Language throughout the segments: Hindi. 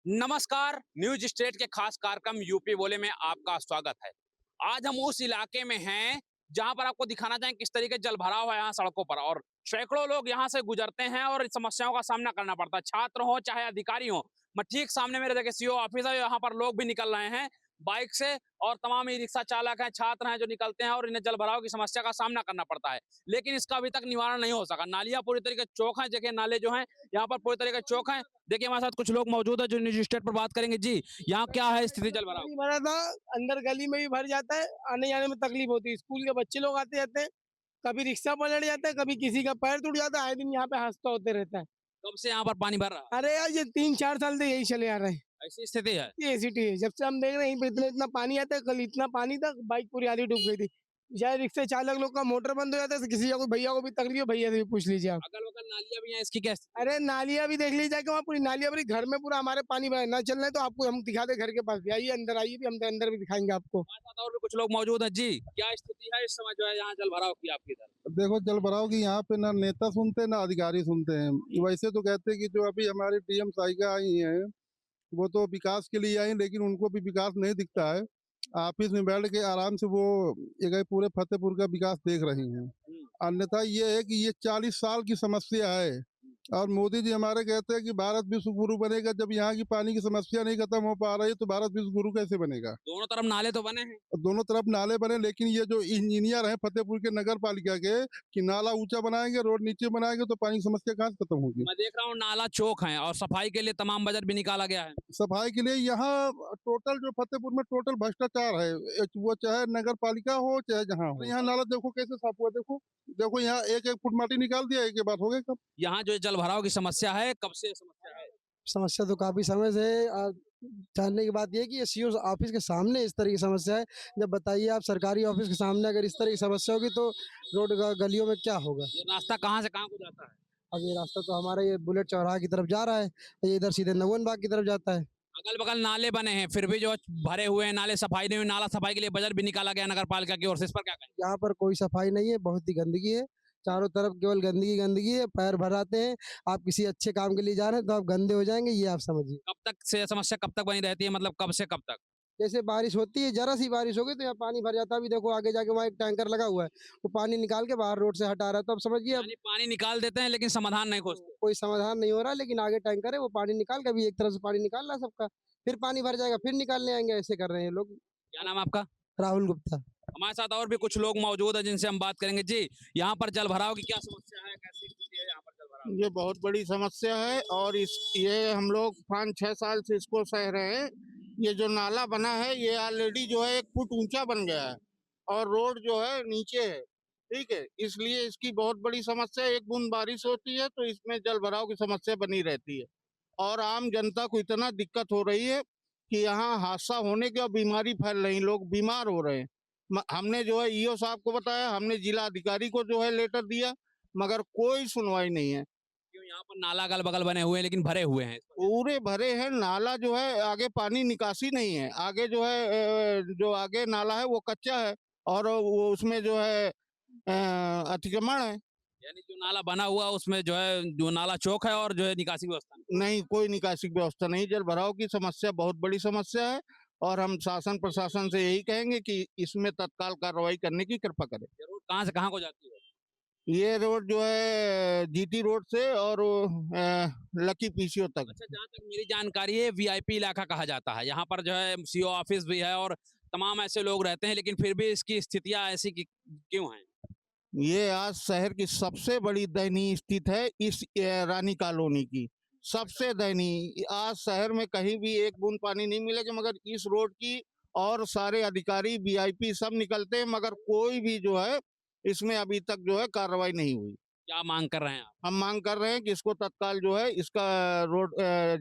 नमस्कार, न्यूज स्टेट के खास कार्यक्रम यूपी बोले में आपका स्वागत है। आज हम उस इलाके में हैं जहां पर आपको दिखाना चाहेंगे किस तरीके जल भराव है यहाँ सड़कों पर और सैकड़ों लोग यहाँ से गुजरते हैं और इन समस्याओं का सामना करना पड़ता है। छात्र हो चाहे अधिकारी हो, मैं ठीक सामने मेरे देखिए सीओ ऑफिस है, यहाँ पर लोग भी निकल रहे हैं बाइक से और तमाम ई रिक्शा चालक हैं, छात्र हैं जो निकलते हैं और इन्हें जल भराव की समस्या का सामना करना पड़ता है। लेकिन इसका अभी तक निवारण नहीं हो सका। नालियां पूरी तरीके चौक हैं, देखिए नाले जो हैं यहाँ पर पूरी तरीके चौक हैं। देखिए हमारे साथ कुछ लोग मौजूद है जो न्यूज स्टेट पर बात करेंगे। जी, यहाँ क्या है स्थिति जल भराव? पानी भरा था, अंदर गली में भी भर जाता है, आने जाने में तकलीफ होती है। स्कूल के बच्चे लोग आते जाते हैं, कभी रिक्शा पलट जाता है, कभी किसी का पैर टूट जाता है, आए दिन यहाँ पे हादसा होते रहता है। कब से यहाँ पर पानी भर रहा है? अरे यार, ये 3-4 साल से यही चले आ रहे हैं। ऐसी स्थिति है। ये सिटी है, जब से हम देख रहे हैं यहीं पे इतना इतना पानी आता है। कल इतना पानी था, बाइक पूरी आधी डूब गई थी। चाहे रिक्शा चालक लोग का मोटर बंद हो जाता है, किसी को भैया को भी तकलीफ है, भैया से भी पूछ लीजिए आप। अगल बगल नालियां भी हैं, इसकी क्या स्थिति? अरे नालियाँ भी देख लीजिए जाके, वहाँ पूरी नालियाँ भरी, घर में पूरा हमारे पानी भरा है। ना चल रहे तो आपको हम दिखा दे घर के पास भी, आइए अंदर आइए, भी हम तो अंदर भी दिखाएंगे आपको। हमारे साथ और भी कुछ लोग मौजूद हैं। जी, क्या स्थिति है इस समय जो है यहाँ जल भराव की आपकी इधर? देखो जल भराव की यहाँ पे ना नेता सुनते हैं ना अधिकारी सुनते हैं। वैसे तो कहते हैं कि जो अभी हमारी डीएम साहिका आई हैं वो तो विकास के लिए आई, लेकिन उनको भी विकास नहीं दिखता है। ऑफिस में बैठ के आराम से वो ये गए पूरे फतेहपुर का विकास देख रही हैं। अन्यथा ये है कि ये 40 साल की समस्या है और मोदी जी हमारे कहते हैं कि भारत विश्व गुरु बनेगा। जब यहाँ की पानी की समस्या नहीं खत्म हो पा रही तो भारत विश्व गुरु कैसे बनेगा? दोनों तरफ नाले तो बने हैं। दोनों तरफ नाले बने, लेकिन ये जो इंजीनियर हैं फतेहपुर के नगर पालिका के कि नाला ऊंचा बनाएंगे रोड नीचे बनाएंगे तो पानी की समस्या कहाँ से खत्म होगी? मैं देख रहा हूँ नाला चौक है और सफाई के लिए तमाम बजट भी निकाला गया है। सफाई के लिए यहाँ टोटल जो फतेहपुर में टोटल भ्रष्टाचार है। वो चाहे नगर पालिका हो चाहे जहाँ हो। यहाँ नाला देखो कैसे साफ हुआ, देखो देखो यहाँ एक एक फुट माटी निकाल दिया, एक बात हो गई कब। यहाँ जो जल भराव की समस्या है कब से समस्या है? समस्या तो काफी समय से है। जानने की बात ये है कि ये सीओ ऑफिस के सामने इस तरह की समस्या है। जब बताइए आप, सरकारी ऑफिस के सामने अगर इस तरह की समस्या होगी तो रोड गलियों में क्या होगा? ये रास्ता कहाँ से कहाँ को जाता है? अब ये रास्ता तो हमारा ये बुलेट चौराहा की तरफ जा रहा है, ये इधर सीधे नगवन बाग की तरफ जाता है। अगल बगल नाले बने हैं फिर भी जो भरे हुए हैं नाले सफाई नहीं हुई। नाला सफाई के लिए बजट भी निकाला गया नगर पालिका की ओर से, इस पर क्या कहेंगे? यहाँ पर कोई सफाई नहीं है, बहुत ही गंदगी है। चारों तरफ केवल गंदगी गंदगी है, पैर भर आते हैं। आप किसी अच्छे काम के लिए जा रहे हैं तो आप गंदे हो जाएंगे, ये आप समझिए। कब तक से समस्या कब तक बनी रहती है, मतलब कब से कब तक? जैसे बारिश होती है, जरा सी बारिश हो गई तो यहाँ पानी भर जाता है। अभी देखो आगे जाके वहाँ एक टैंकर लगा हुआ है, वो पानी निकाल के बाहर रोड से हटा रहा है। तो अब समझिए, अब यानी पानी निकाल देते हैं लेकिन समाधान नहीं खोजते। कोई समाधान नहीं हो रहा। लेकिन आगे टैंकर है, वो पानी निकाल के, अभी एक तरफ से पानी निकाल रहा है सबका, फिर पानी भर जाएगा, फिर निकालने आएंगे। ऐसे कर रहे हैं लोग। क्या नाम है आपका? राहुल गुप्ता। हमारे साथ और भी कुछ लोग मौजूद हैं जिनसे हम बात करेंगे। जी, यहाँ पर जल भराव की क्या समस्या है, कैसी स्थिति है यहाँ पर जल भराव? ये बहुत बड़ी समस्या है और ये हम लोग 5-6 साल से इसको सह रहे हैं। ये जो नाला बना है ये ऑलरेडी जो है 1 फुट ऊंचा बन गया है और रोड जो है नीचे है, ठीक है। इसलिए इसकी बहुत बड़ी समस्या है। एक बूंद बारिश होती है तो इसमें जल भराव की समस्या बनी रहती है और आम जनता को इतना दिक्कत हो रही है कि यहाँ हादसा होने की और बीमारी फैल रही, लोग बीमार हो रहे हैं। हमने जो है ईओ साहब को बताया, हमने जिला अधिकारी को जो है लेटर दिया, मगर कोई सुनवाई नहीं है। क्यों यहाँ पर नाला अगल बगल बने हुए हैं लेकिन भरे हुए हैं? पूरे भरे हैं, नाला जो है आगे पानी निकासी नहीं है। आगे जो है जो आगे नाला है वो कच्चा है और वो उसमें जो है अतिक्रमण है। यानी जो नाला बना हुआ उसमें जो है जो नाला चौक है और जो है निकासी व्यवस्था नहीं। नहीं, कोई निकासी व्यवस्था नहीं। जल भराव की समस्या बहुत बड़ी समस्या है और हम शासन प्रशासन से यही कहेंगे कि इसमें तत्काल कार्रवाई करने की कृपा करें। ये रोड कहाँ से कहाँ को जाती है? ये रोड जो है जीटी रोड से और लकी पीसीओ तक। अच्छा, जहाँ तक मेरी जानकारी है वीआईपी इलाका कहा जाता है। यहाँ पर जो है सीओ ऑफिस भी है और तमाम ऐसे लोग रहते हैं, लेकिन फिर भी इसकी स्थितियाँ ऐसी क्यों हैं? ये आज शहर की सबसे बड़ी दयनीय स्थिति है इस रानी कॉलोनी की। सबसे दयनीय, आज शहर में कहीं भी एक बूंद पानी नहीं मिलेगा, मगर इस रोड की और सारे अधिकारी वीआईपी सब निकलते हैं, मगर कोई भी जो है इसमें अभी तक जो है कार्रवाई नहीं हुई। क्या मांग कर रहे हैं आप? हम मांग कर रहे हैं कि इसको तत्काल जो है इसका रोड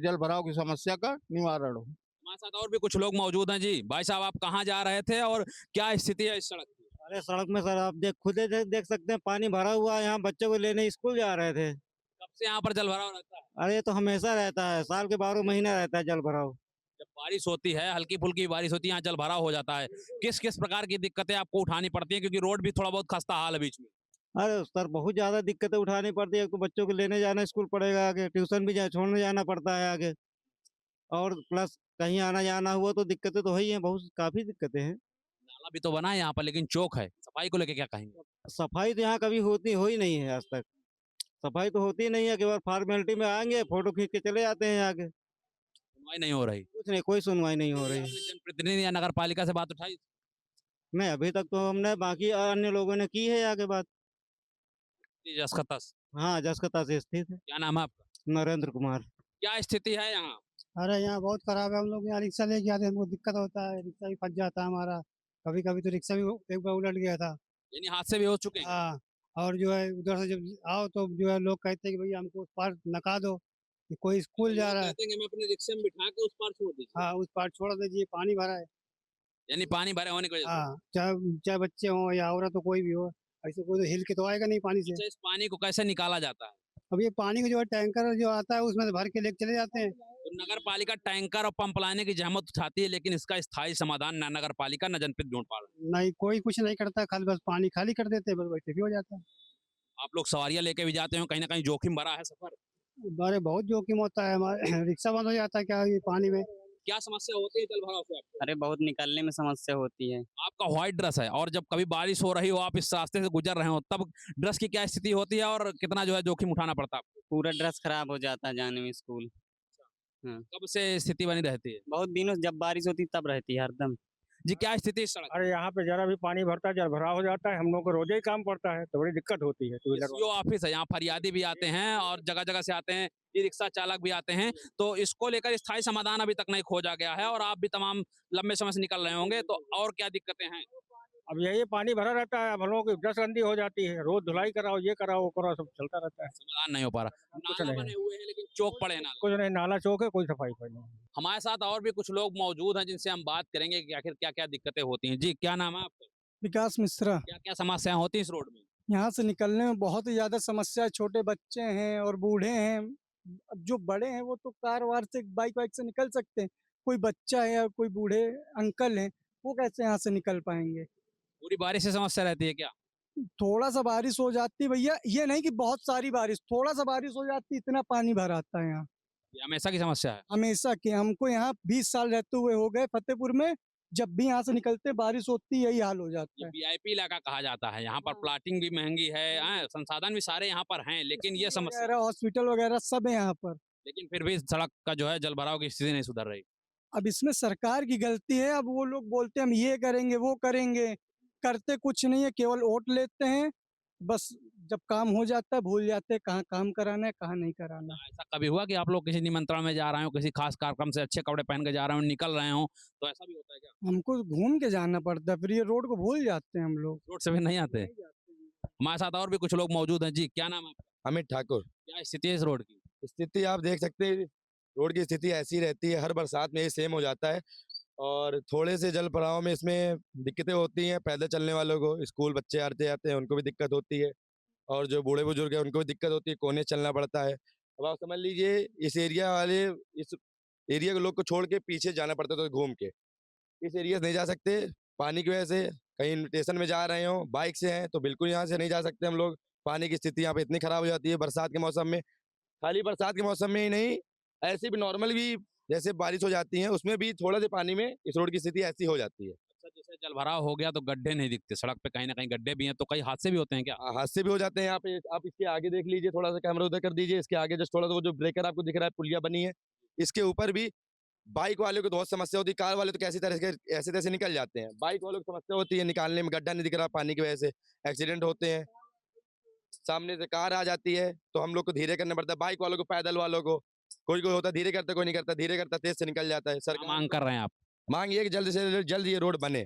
जल भराव की समस्या का निवारण हो। हमारे साथ और भी कुछ लोग मौजूद हैं। जी भाई साहब, आप कहाँ जा रहे थे और क्या स्थिति है इस सड़क की? अरे सड़क में सर, आप देख सकते हैं, पानी भरा हुआ है। यहाँ बच्चों को लेने स्कूल जा रहे थे। कब से यहाँ पर जल भराव रहता है? अरे ये तो हमेशा रहता है, साल के 12 महीने रहता है जल भराव। जब बारिश होती है, हल्की फुल्की बारिश होती है, यहाँ जल भराव हो जाता है। किस किस प्रकार की दिक्कतें आपको उठानी पड़ती हैं, क्योंकि रोड भी थोड़ा बहुत खस्ता हाल है बीच में? अरे सर, बहुत ज्यादा दिक्कतें उठानी पड़ती है। एक तो बच्चों को लेने जाना स्कूल पड़ेगा, आगे ट्यूशन भी छोड़ने जाना पड़ता है आगे। और प्लस कहीं आना जाना हुआ तो दिक्कतें तो ही हैं, बहुत काफ़ी दिक्कतें हैं। नाला भी तो बना है यहाँ पर, लेकिन चौक है। सफाई को लेके क्या कहेंगे? सफाई तो यहाँ कभी होती हो ही नहीं है आज तक। सफाई तो होती नहीं है, केवल फॉर्मेलिटी में आएँगे, फ़ोटो खींच के चले जाते हैं आगे। सुनवाई नहीं हो रही। कुछ नहीं, कोई सुनवाई नहीं हो रही है। आपने जनप्रतिनिधि या नगर पालिका से बात उठाई? नहीं, अभी तक तो हमने, बाकी अन्य लोगों ने की है आगे बात। जी, जसकतस। हाँ, जसकता से स्थित है। क्या नाम है आपका? नरेंद्र कुमार। क्या स्थिति है यहाँ? अरे यहाँ बहुत खराब है। हम लोग यहाँ रिक्शा लेके आते हैं, हमको दिक्कत होता है, रिक्शा भी फंस जाता है हमारा। कभी कभी तो रिक्शा भी एक बार उलट गया था। यानी हादसे भी हो चुके हैं। हाँ, और जो है उधर से जब आओ तो जो है लोग कहते हैं कि भैया हमको उस पार नका दो, कि कोई स्कूल जा रहा है। कहते हैं कि हमें अपने रिक्शे में बिठा के उस पार छोड़ दीजिए। हाँ, उस पार छोड़ दीजिए, पानी भरा है। यानी पानी भरे होने की वजह से। हाँ, चाहे चाहे बच्चे हों या औरत हो, कोई भी हो, ऐसे कोई तो हिल के तो आएगा नहीं पानी से। अच्छा, इस पानी को कैसे निकाला जाता है? अब ये पानी का जो है टैंकर जो आता है उसमें से भर के लेके चले जाते हैं। तो नगर पालिका टैंकर और पंप लाने की जहमत उठाती है, लेकिन इसका स्थायी समाधान न नगर पालिका न जनपद ढूंढ पा रहा है। नहीं, कोई कुछ नहीं करता, खाली बस पानी खाली कर देते हैं, बस वैसे भी हो जाता है। आप लोग सवारियां लेके भी जाते हो, कहीं ना कहीं जोखिम भरा है सफर। बारे बहुत जोखिम होता है हमारे रिक्शा बंद हो जाता है क्या ये पानी में। क्या समस्या होती है जल भराव से आपको? अरे बहुत निकलने में समस्या होती है। आपका व्हाइट ड्रेस है और जब कभी बारिश हो रही हो, आप इस रास्ते से गुजर रहे हो, तब ड्रेस की क्या स्थिति होती है और कितना जो है जोखिम उठाना पड़ता है आपको? पूरा ड्रेस खराब हो जाता है जाने में स्कूल। कब से स्थिति बनी रहती है? बहुत दिनों से जब बारिश होती तब रहती है हरदम। जी, क्या स्थिति इस सड़क? अरे यहाँ पे जरा भी पानी भरता है, जल भराव हो जाता है। हम लोग को रोज ही काम पड़ता है, तो बड़ी दिक्कत होती है टू व्हीलर SEO ऑफिस है, यहाँ फरियादी भी आते हैं और जगह जगह से आते हैं, ई रिक्शा चालक भी आते हैं। तो इसको लेकर स्थायी समाधान अभी तक नहीं खोजा गया है और आप भी तमाम लंबे समय से निकल रहे होंगे, तो और क्या दिक्कतें हैं? अब यही पानी भरा रहता है, अब हम लोगों की ड्रेस गंदी हो जाती है, रोज धुलाई कराओ, ये कराओ वो कराओ, सब चलता रहता है। समाधान नहीं हो पा रहा। कुछ नाला नहीं बने हुए हैं लेकिन चौक पड़े ना। कुछ नहीं, नाला चौक है, कोई सफाई कोई नहीं। हमारे साथ और भी कुछ लोग मौजूद हैं जिनसे हम बात करेंगे कि आखिर क्या क्या दिक्कतें होती हैं। जी, क्या नाम है आपका? विकास मिश्रा। क्या क्या समस्याएं होती हैं इस रोड में? यहाँ से निकलने में बहुत ही ज़्यादा समस्या है। छोटे बच्चे हैं और बूढ़े हैं। अब जो बड़े हैं वो तो कार वार से, बाइक वाइक से निकल सकते हैं। कोई बच्चा है या कोई बूढ़े अंकल हैं, वो कैसे यहाँ से निकल पाएंगे? पूरी बारिश से समस्या रहती है क्या? थोड़ा सा बारिश हो जाती है भैया, ये नहीं कि बहुत सारी बारिश, थोड़ा सा बारिश हो जाती है, इतना पानी भर आता है यहाँ। ये हमेशा की समस्या है। हमेशा के, हमको यहाँ 20 साल रहते हुए हो गए फतेहपुर में। जब भी यहाँ से निकलते बारिश होती है, यही हाल हो जाता ये है। VIP इलाका कहा जाता है। यहाँ पर प्लाटिंग भी महंगी है, संसाधन भी सारे यहाँ पर हैं, लेकिन ये समस्या, वगैरह हॉस्पिटल वगैरह सब है यहाँ पर। लेकिन फिर भी सड़क का जो है जल भराव की स्थिति नहीं सुधर रही। अब इसमें सरकार की गलती है। अब वो लोग बोलते हैं हम ये करेंगे वो करेंगे, करते कुछ नहीं है, केवल वोट लेते हैं। बस जब काम हो जाता है भूल जाते हैं कहाँ काम कराना है कहाँ नहीं कराना। ऐसा कभी हुआ कि आप लोग किसी निमंत्रण में जा रहे हो, किसी खास कार्यक्रम से अच्छे कपड़े पहन के जा रहे हो, निकल रहे हो, तो ऐसा भी होता है क्या? हमको घूम के जाना पड़ता है, फिर ये रोड को भूल जाते हैं हम लोग। रोड से भी नहीं आते? हमारे साथ और भी कुछ लोग मौजूद हैं। जी, क्या नाम है आपका? अमित ठाकुर। क्या स्थिति है इस रोड की? स्थिति आप देख सकते हैं, रोड की स्थिति ऐसी रहती है, हर बरसात में ये सेम हो जाता है और थोड़े से जल भराव में इसमें दिक्कतें होती हैं। पैदल चलने वालों को, स्कूल बच्चे आते जाते हैं, उनको भी दिक्कत होती है और जो बूढ़े बुजुर्ग हैं उनको भी दिक्कत होती है, कोने चलना पड़ता है। अब आप समझ लीजिए इस एरिया वाले, इस एरिया के लोग को छोड़ के पीछे जाना पड़ता है, तो घूम के इस एरिया से नहीं जा सकते पानी की वजह से। कहीं इन्विटेशन में जा रहे हो, बाइक से हैं, तो बिल्कुल यहाँ से नहीं जा सकते हम लोग। पानी की स्थिति यहाँ पे इतनी खराब हो जाती है बरसात के मौसम में। खाली बरसात के मौसम में ही नहीं, ऐसे भी नॉर्मल भी जैसे बारिश हो जाती है उसमें भी थोड़ा से पानी में इस रोड की स्थिति ऐसी हो जाती है। अच्छा, जैसे जल भराव हो गया तो गड्ढे नहीं दिखते सड़क पे, कहीं ना कहीं गड्ढे भी हैं, तो कई हादसे भी होते हैं क्या? हादसे भी हो जाते हैं यहाँ पे। आप इसके आगे देख लीजिए, थोड़ा सा कैमरा उधर कर दीजिए, इसके आगे जस्ट थोड़ा सा वो जो ब्रेकर आपको दिख रहा है, पुलिया बनी है, इसके ऊपर भी बाइक वाले को बहुत समस्या होती है। कार वाले तो कैसी तरह से ऐसे तैसे निकल जाते हैं, बाइक वालों को समस्या होती है निकालने में, गड्ढा नहीं दिख रहा पानी की वजह से, एक्सीडेंट होते हैं। सामने से कार आ जाती है तो हम लोग को धीरे करना पड़ता है, बाइक वालों को, पैदल वालों को। कोई कोई होता है धीरे करता, कोई नहीं करता, धीरे करता तेज से निकल जाता है। क्या सरकार मांग कर रहे हैं आप? मांग ये है कि जल्द से जल्द ये रोड बने,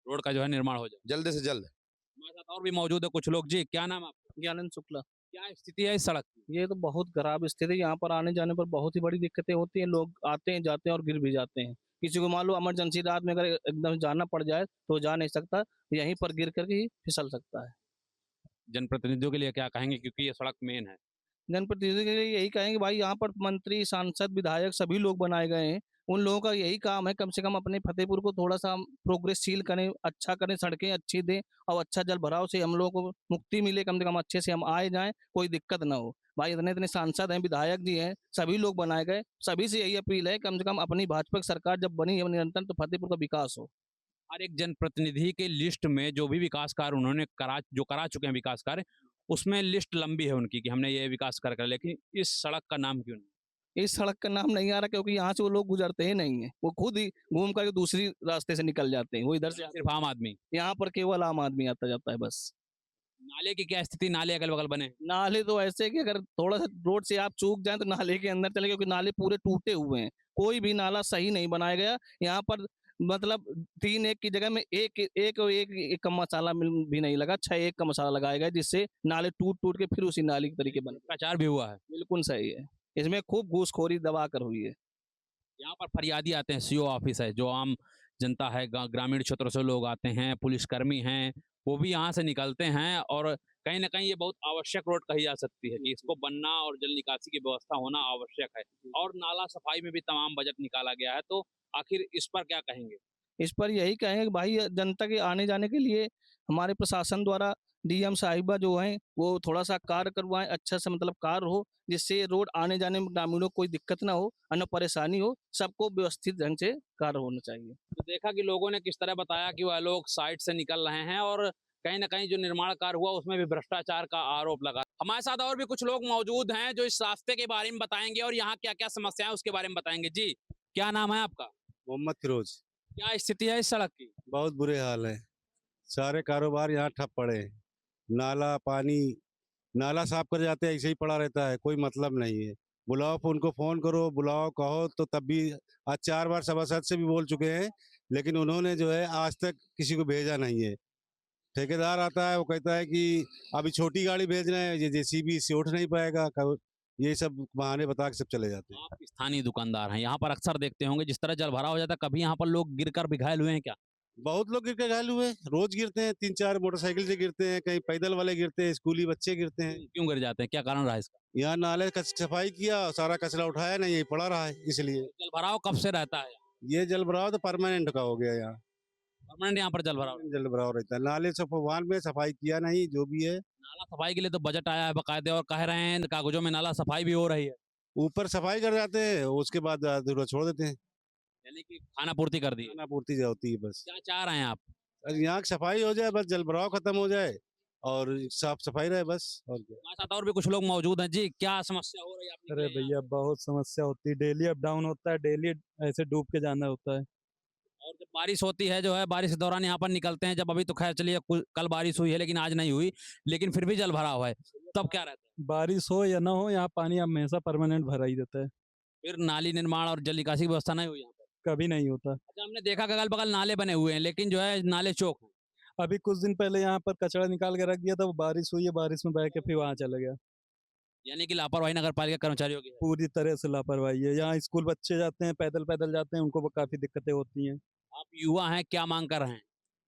रोड का जो है निर्माण हो जाए। जल्द से जल्द। हमारे साथ और भी मौजूद है कुछ लोग। जी, क्या नाम है आपका? ज्ञानंद शुक्ला। क्या स्थिति है इस सड़क की? ये तो बहुत खराब स्थिति है, यहाँ पर आने जाने पर बहुत ही बड़ी दिक्कतें होती हैं। लोग आते हैं जाते हैं और गिर भी जाते हैं। किसी को मान लो इमरजेंसी रात में अगर एकदम जाना पड़ जाए तो जा नहीं सकता, यहीं पर गिर कर ही फिसल सकता है। जनप्रतिनिधियों के लिए क्या कहेंगे, क्योंकि ये सड़क मेन है? जनप्रतिनिधि के लिए यही कहेंगे भाई यहाँ पर मंत्री सांसद विधायक सभी लोग बनाए गए हैं, उन लोगों का यही काम है कम से कम अपने फतेहपुर को थोड़ा सा प्रोग्रेसशील करें, अच्छा करें, सड़कें अच्छी दें और अच्छा जल भराव से हम लोगों को मुक्ति मिले, कम से कम अच्छे से हम आए जाएं, कोई दिक्कत ना हो। भाई इतने इतने सांसद हैं, विधायक जी हैं, सभी लोग बनाए गए, सभी से यही अपील है कम से कम अपनी भाजपा की सरकार जब बनी है निरंतर तो फतेहपुर का विकास हो। हर एक जनप्रतिनिधि के लिस्ट में जो भी विकास कार्य उन्होंने करा चुके हैं विकास कार्य, उसमें लिस्ट लंबी है उनकी कि हमने ये विकास कार्य करा, लेकिन इस सड़क का नाम क्यों नहीं? इस सड़क का नाम नहीं आ रहा क्योंकि यहाँ से वो लोग गुजरते ही नहीं है, वो खुद ही घूम करके दूसरी रास्ते से निकल जाते हैं, वो इधर से सिर्फ आम आदमी। यहाँ पर केवल आम आदमी आता जाता है बस। नाले की क्या स्थिति, नाले अगल बगल बने हैं? नाले तो ऐसे हैं कि अगर थोड़ा सा रोड से आप चूक जाए तो नाले के अंदर चले, क्योंकि नाले पूरे टूटे हुए हैं, कोई भी नाला सही नहीं बनाया गया यहाँ पर। मतलब 3-1 की जगह में एक का मसाला भी नहीं लगा, 6-1 का मसाला लगाया गया, जिससे नाले टूट टूट के फिर उसी नाली के तरीके बने। प्रचार भी हुआ है। बिल्कुल सही है, इसमें खूब घूसखोरी दबा कर हुई है। यहाँ पर फरियादी आते हैं, सीओ ऑफिस है, जो आम जनता है, ग्रामीण क्षेत्रों से लोग आते हैं, पुलिसकर्मी हैं, वो भी यहाँ से निकलते हैं और कहीं ना कहीं ये बहुत आवश्यक रोड कही जा सकती है कि इसको बनना और जल निकासी की व्यवस्था होना आवश्यक है। और नाला सफाई में भी तमाम बजट निकाला गया है, तो आखिर इस पर क्या कहेंगे? इस पर यही कहेंगे कि भाई जनता के आने जाने के लिए हमारे प्रशासन द्वारा डीएम साहिबा जो हैं वो थोड़ा सा कार्य करवाएं, अच्छा से मतलब कार्य हो, जिससे रोड आने जाने में ग्रामीणों को कोई दिक्कत ना हो, न परेशानी हो, सबको व्यवस्थित ढंग से कार्य होना चाहिए। तो देखा कि लोगों ने किस तरह बताया कि वह लोग साइड से निकल रहे हैं और कहीं ना कहीं जो निर्माण कार्य हुआ उसमें भी भ्रष्टाचार का आरोप लगा। हमारे साथ और भी कुछ लोग मौजूद हैं जो इस रास्ते के बारे में बताएंगे और यहाँ क्या क्या समस्याएं उसके बारे में बताएंगे। जी, क्या नाम है आपका? मोहम्मद फिरोज। क्या स्थिति है इस सड़क की? बहुत बुरे हाल है, सारे कारोबार यहाँ ठप पड़े हैं। नाला पानी, नाला साफ कर जाते हैं ऐसे ही पड़ा रहता है, कोई मतलब नहीं है। बुलाओ, उनको फोन करो, बुलाओ कहो तो तब भी, आज 4 बार सभासद से भी बोल चुके हैं, लेकिन उन्होंने जो है आज तक किसी को भेजा नहीं है। ठेकेदार आता है, वो कहता है कि अभी छोटी गाड़ी भेज रहे हैं, ये जेसीबी से उठ नहीं पाएगा, ये सब बहाने बता के सब चले जाते हैं। आप स्थानीय दुकानदार हैं, यहाँ पर अक्सर देखते होंगे जिस तरह जल भरा हो जाता है, कभी यहाँ पर लोग गिरकर भी घायल हुए हैं क्या? बहुत लोग गिर के घायल हुए, रोज गिरते हैं, 3-4 मोटरसाइकिल से गिरते हैं, कहीं पैदल वाले गिरते हैं, स्कूली बच्चे गिरते हैं। क्यों गिर जाते हैं, क्या कारण रहा इसका? यहाँ नाले का सफाई किया, सारा कचरा उठाया नहीं, यही पड़ा रहा है, इसलिए। जल भराव कब से रहता है? ये जल भराव तो परमानेंट का हो गया, यहाँ परमानेंट यहाँ पर जल भराव? जल भराव रहता है। नाले सफाई में सफाई किया नहीं, जो भी है। नाला सफाई के लिए तो बजट आया है बकायदे और कह रहे हैं कागजों में नाला सफाई भी हो रही है, ऊपर सफाई कर जाते हैं, उसके बाद अधूरा छोड़ देते हैं। यानी कि खाना पूर्ति कर दी। खाना पूर्ति होती है बस। क्या चाह रहे हैं आप? यहाँ की सफाई हो जाए, बस जल भराव खत्म हो जाए और साफ सफाई रहे बस, और क्या। हमारे साथ और भी कुछ लोग मौजूद हैं। जी, क्या समस्या हो रही है आपकी? अरे भैया बहुत समस्या होती है, डेली अप डाउन होता है, डेली ऐसे डूब के जाना होता है। और जब बारिश होती है जो है, बारिश के दौरान यहाँ पर निकलते हैं, जब अभी तो खैर चलिए कल बारिश हुई है लेकिन आज नहीं हुई, लेकिन फिर भी जल भरा हुआ है, तब क्या रहता है? बारिश हो या ना हो, यहाँ पानी हमेशा परमानेंट भरा ही रहता है, फिर नाली निर्माण और जल निकासी की व्यवस्था नहीं हुई यहाँ पर? कभी नहीं होता। अच्छा, हमने देखा कि अगल बगल नाले बने हुए हैं लेकिन जो है नाले चौक हैं। अभी कुछ दिन पहले यहाँ पर कचरा निकाल के रख दिया था, वो बारिश हुई है, बारिश में बह के फिर वहाँ चला गया। यानी कि लापरवाही नगर पालिका कर्मचारियों की है। पूरी तरह से लापरवाही है। यहाँ स्कूल बच्चे जाते हैं, पैदल पैदल जाते हैं, उनको काफी दिक्कतें होती हैं। आप युवा हैं, क्या मांग कर रहे हैं?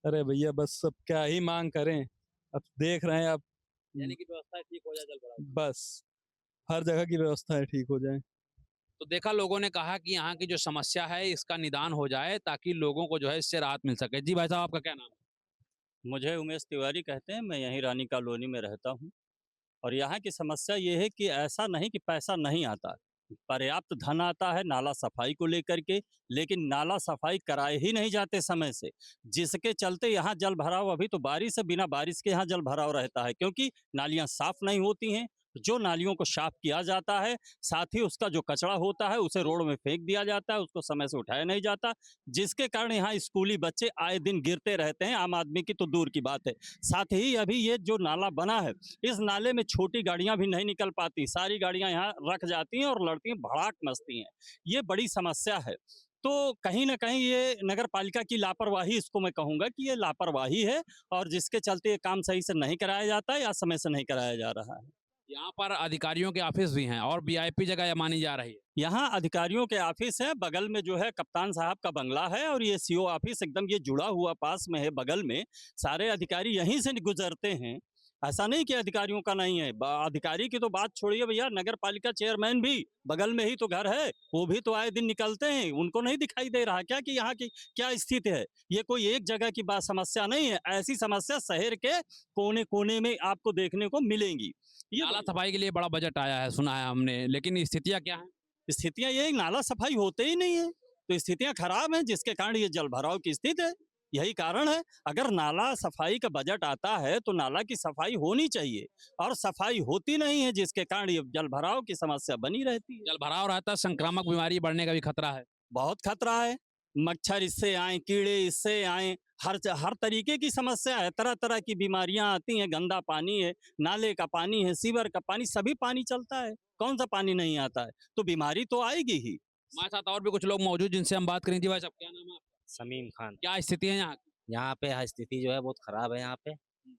अरे भैया बस सब क्या ही मांग करें, अब देख रहे हैं आप, यानी कि व्यवस्था ठीक हो जाए जल भराव। बस हर जगह की व्यवस्थाएं ठीक हो जाए। तो देखा, लोगों ने कहा कि यहाँ की जो समस्या है इसका निदान हो जाए ताकि लोगों को जो है इससे राहत मिल सके। जी भाई साहब, आपका क्या नाम है? मुझे उमेश तिवारी कहते हैं, मैं यहीं रानी कॉलोनी में रहता हूँ। और यहाँ की समस्या ये है कि ऐसा नहीं कि पैसा नहीं आता, पर्याप्त धन आता है नाला सफाई को लेकर के, लेकिन नाला सफाई कराए ही नहीं जाते समय से, जिसके चलते यहाँ जल भराव, अभी तो बारिश से बिना बारिश के यहाँ जल भराव रहता है, क्योंकि नालियाँ साफ नहीं होती हैं। जो नालियों को साफ किया जाता है, साथ ही उसका जो कचरा होता है उसे रोड में फेंक दिया जाता है, उसको समय से उठाया नहीं जाता, जिसके कारण यहाँ स्कूली बच्चे आए दिन गिरते रहते हैं, आम आदमी की तो दूर की बात है। साथ ही अभी ये जो नाला बना है, इस नाले में छोटी गाड़ियां भी नहीं निकल पाती, सारी गाड़ियां यहाँ रख जाती हैं और लड़ती हैं, भड़ाक मचती हैं। ये बड़ी समस्या है। तो कहीं ना कहीं ये नगर पालिका की लापरवाही, इसको मैं कहूँगा कि ये लापरवाही है, और जिसके चलते ये काम सही से नहीं कराया जाता है या समय से नहीं कराया जा रहा है। यहाँ पर अधिकारियों के ऑफिस भी हैं और वीआईपी जगह मानी जा रही है। यहाँ अधिकारियों के ऑफिस है, बगल में जो है कप्तान साहब का बंगला है, और ये सीओ ऑफिस एकदम ये जुड़ा हुआ पास में है बगल में, सारे अधिकारी यहीं से गुजरते हैं। ऐसा नहीं कि अधिकारियों का नहीं है। अधिकारी की तो बात छोड़िए भैया, नगर पालिका चेयरमैन भी बगल में ही तो घर है, वो भी तो आए दिन निकलते हैं, उनको नहीं दिखाई दे रहा क्या कि यहाँ की क्या स्थिति है। ये कोई एक जगह की बात समस्या नहीं है, ऐसी समस्या शहर के कोने कोने में आपको देखने को मिलेंगी। ये नाला सफाई के लिए बड़ा बजट आया है, सुना है हमने, लेकिन स्थितियाँ क्या हैं? स्थितियां ये नाला सफाई होते ही नहीं है, तो स्थितियां खराब हैं, जिसके कारण ये जल भराव की स्थिति है। यही कारण है। अगर नाला सफाई का बजट आता है तो नाला की सफाई होनी चाहिए, और सफाई होती नहीं है, जिसके कारण ये जल भराव की समस्या बनी रहती है। जल भराव रहता है, संक्रामक बीमारी बढ़ने का भी खतरा है। बहुत खतरा है, मच्छर इससे आए, कीड़े इससे आए, हर तरीके की समस्या है, तरह तरह की बीमारियां आती हैं। गंदा पानी है, नाले का पानी है, सीवर का पानी, सभी पानी चलता है, कौन सा पानी नहीं आता है, तो बीमारी तो आएगी ही। हमारे साथ और भी कुछ लोग मौजूद जिनसे हम बात करेंगे। भाई साहब, क्या नाम है आपका? समीम खान। क्या स्थिति है यहाँ की? यहाँ पे स्थिति जो है बहुत खराब है यहाँ पे,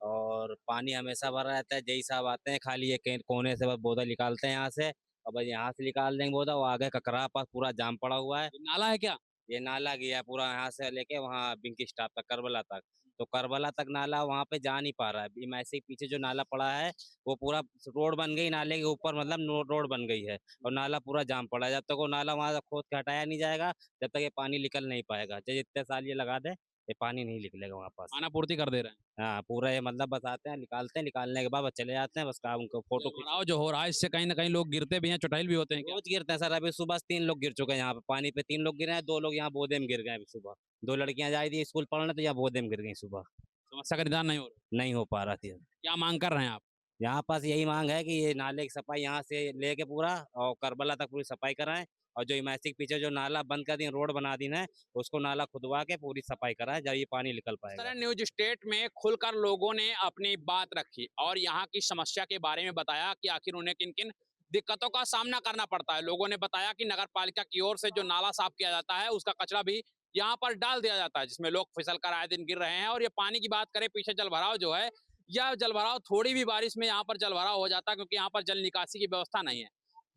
और पानी हमेशा भरा रहता है। जय साहब आते हैं, खाली ये कोने से बस बोतल निकालते हैं यहाँ से, और बस यहाँ से निकाल देंगे बोतल, वो आगे ककरा पास पूरा जाम पड़ा हुआ है। ये नाला है क्या? ये नाला गया पूरा यहाँ से लेके वहाँ बिंकी स्टॉप तक, करबला तक। तो करबला तक नाला वहाँ पे जा नहीं पा रहा है। ऐसे पीछे जो नाला पड़ा है वो पूरा रोड बन गई, नाले के ऊपर मतलब रोड बन गई है, और नाला पूरा जाम पड़ा है। जब तक वो नाला वहाँ से खोद के हटाया नहीं जाएगा, जब तक ये पानी निकल नहीं पाएगा। चाहे जितने साल ये लगा दे, ये पानी नहीं निकलेगा वहाँ पास। खाना पूर्ति कर दे रहे हैं। हाँ, पूरा ये मतलब बस आते हैं, निकालते हैं, निकालने के बाद बस चले जाते हैं, बस काम उनको फोटो खींच। भराव जो हो रहा है, इससे कहीं ना कहीं लोग गिरते भी हैं, चुटाइल भी होते हैं क्या? रोज गिरते हैं सर। अभी सुबह 3 लोग गिर चुके हैं यहाँ पे पानी पे, 3 लोग गिरे हैं, 2 लोग यहाँ बोदे में गिर गए अभी सुबह। 2 लड़कियां जा रही थी स्कूल पढ़ने, तो यहाँ बोदे में गिर गई सुबह। समस्या का निदान नहीं हो रहा। नहीं हो पा रहा थी। क्या मांग कर रहे हैं आप? यहाँ पास यही मांग है कि ये नाले की सफाई यहाँ से लेके पूरा और करबला तक पूरी सफाई कराएं, और जो इमैसिक पीछे जो नाला बंद कर दी, रोड बना दी है, उसको नाला खुदवा के पूरी सफाई कराएं, जब ये पानी निकल इस पाएगा। तरह न्यूज स्टेट में खुलकर लोगों ने अपनी बात रखी और यहाँ की समस्या के बारे में बताया कि आखिर उन्हें किन किन दिक्कतों का सामना करना पड़ता है। लोगों ने बताया कि नगर पालिका की ओर से जो नाला साफ किया जाता है, उसका कचरा भी यहाँ पर डाल दिया जाता है, जिसमें लोग फिसल कर आए दिन गिर रहे हैं। और ये पानी की बात करें, पीछे जलभराव जो है, यह जलभराव थोड़ी भी बारिश में यहाँ पर जलभराव हो जाता है, क्योंकि यहाँ पर जल निकासी की व्यवस्था नहीं है।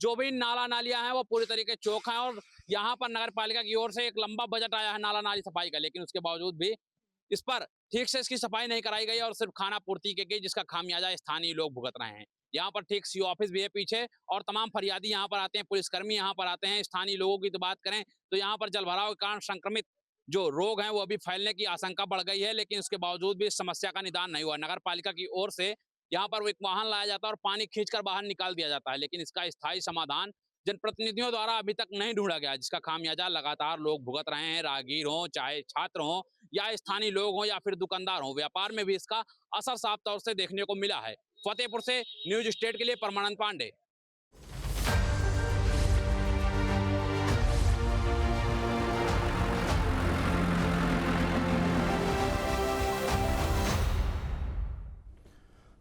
जो भी नाला नालियां हैं वो पूरी तरीके चौक हैं, और यहाँ पर नगर पालिका की ओर से एक लंबा बजट आया है नाला नाली सफाई का, लेकिन उसके बावजूद भी इस पर ठीक से इसकी सफाई नहीं कराई गई और सिर्फ खाना पूर्ति की गई, जिसका खामियाजा स्थानीय लोग भुगत रहे हैं। यहाँ पर ठीक सीओ ऑफिस भी है पीछे, और तमाम फरियादी यहाँ पर आते हैं, पुलिसकर्मी यहाँ पर आते हैं। स्थानीय लोगों की तो बात करें तो यहाँ पर जलभराव के कारण संक्रमित जो रोग हैं वो अभी फैलने की आशंका बढ़ गई है, लेकिन उसके बावजूद भी इस समस्या का निदान नहीं हुआ। नगर पालिका की ओर से यहाँ पर एक वाहन लाया जाता है और पानी खींचकर बाहर निकाल दिया जाता है, लेकिन इसका स्थायी समाधान जनप्रतिनिधियों द्वारा अभी तक नहीं ढूंढा गया, जिसका खामियाजा लगातार लोग भुगत रहे हैं। राहगीर हों, चाहे छात्र हों, या स्थानीय लोग हों, या फिर दुकानदार हों, व्यापार में भी इसका असर साफ तौर से देखने को मिला है। फतेहपुर से न्यूज स्टेट के लिए परमानंद पांडे।